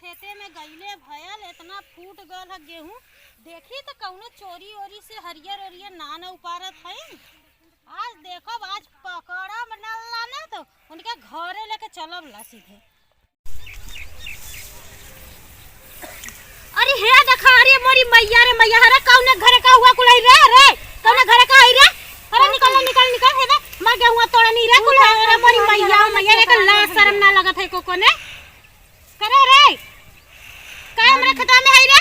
खेते में गईले भयल इतना फूट गल है गेहूं। देखी तो कौनो चोरी ओरी से हरियर ओरियर ना न उपारत है। आज देखो आज पकड़ा बनला ना तो उनके घरे लेके चलब ला सीधे। अरे हे देखा अरे मोरी मैया रे मैया हरे कौने घरे का हुआ कुलाई रे रे कौने घरे का आई रे। अरे निकल निकल निकल हे मां गेहूं तोड़ा नहीं रे कुल रे मोरी मैया मैया रे का लाज शर्म ना लगत है को कोने करे रे का हमरे खता में है रे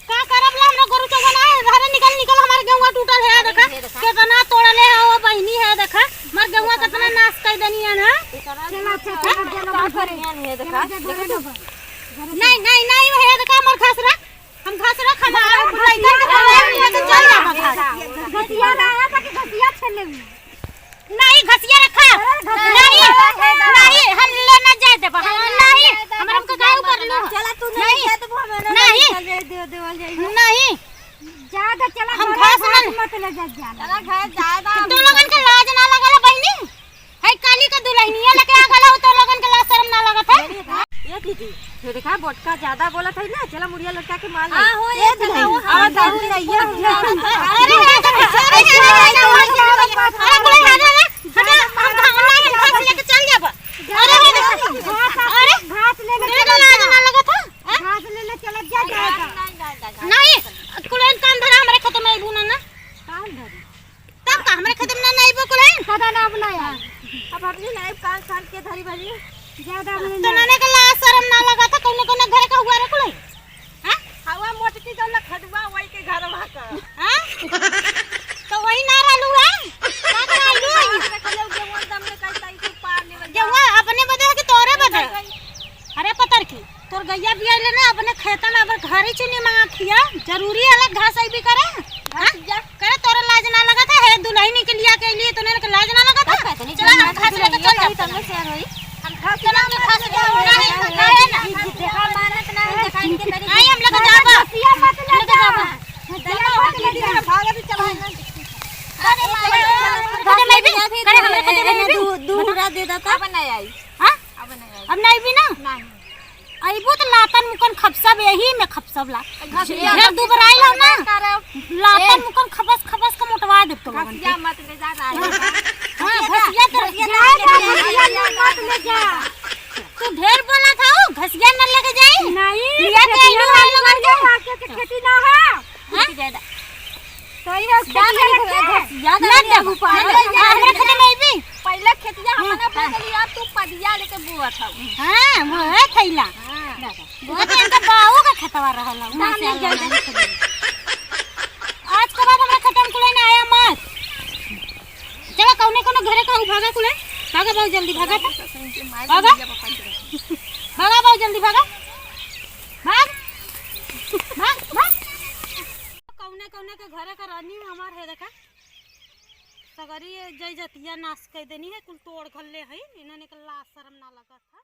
का करब ला हमरा गरु चगना हरे निकल निकल हमार गेहूं टूटल है देखा कितना तोड़ले है वो बहिनी है देखा मार गेहूं कितना नाश कर दनी है ना। नहीं नहीं नहीं है देखा मार खसरा हम घसरा खमा बुलाई कर चल जा घसिया रहा था कि घसिया छले नहीं घसिया रखा नहीं नहीं हम लेना जाए दे नहीं हमरा हमको गाय ऊपर लो चला तू नहीं नहीं नहीं ज्यादा चला हम घास मत ले जा चला घर ज्यादा तो लोगन के लाज ना लगला बहिनी है काली का दुल्हनिया लेके आ गला तो लोगन के लाज शर्म ना लगत है। ये दीदी ये देखा बोटका ज्यादा बोला था ना चला मुड़िया लटका के मार हां हो ये दिखाओ आ दारू नहीं है अरे लेके चल जा अरे अरे घास ले ना लगा था घास ले चला जाएगा नहीं कुलेन कान धरा हमरे खत्म है बुना ना कान धरी तब का हमरे खत्म ना नहीं बो कुलेन पता ना बनाया अब अपनी नाइफ कान कान के धरी भरी ज्यादा तो नाने का लाज शर्म ना लगा था कौन कौन घरे का हुआ रे कुलेन हां हवा मोटकी जल खडवा वही के घर वहां का हां तो वही ना रहलू है का करालू कलौ के मन दम में कहता है तू पार निकल जवा अपने बदे कि तोरे बदे अरे पतर की तोर गैया बिया ले ना अपने खेतन अब घर ही चुनी मांगा खिया जरूरी अलग घास आई भी करे हां करे तोरे लाज ना लगा था है दुल्हन के लिया के लिए तूने के लाज ना लगा था चल हम घास लेके चल जा तब शेयर होई हम घास चला के घास नहीं खाए ना देखा मानत नहीं देखा इनके तरीके नहीं हम लोग जाबा सिया मत ले जा भागे भी चला अरे मैं भी करे हमरे खते में दूर दे देता अब नहीं आई हां अब नहीं भी ना नहीं आइबो तो लातन मुकन खपसब यही में खपसब ला ढेर दुबराई ला ना लातन मुकन खपस खपस का मोटवा दे तो घसिया मत ले जा हां घसिया तो मत ले जा तू ढेर बोला था घसिया न लेके जाई नहीं लिया के आइलो लोगन के मार्केट के खेती ना है ज्यादा सही है घसिया ना दे हमरे खते में भी पहले खेतिया हमने बोली अब तू पदिया लेके बुआ था हां वो है थैला बहुत इनका बाऊ का खतवा रहला वहां से आज के बाद हमरा खत्म कुले ना आया मत चलो कौने कोनो घरे का भागा कुले भागा बहुत जल्दी भागा भागा भागा बहुत जल्दी भागा भाग भाग भाग कौने कौने के घरे का रानी हमार है देखा सगरी जय जतिया नाश कर देनी है कुल तोड़ घल्ले है इन्होंने के लाज शर्म ना लगा था।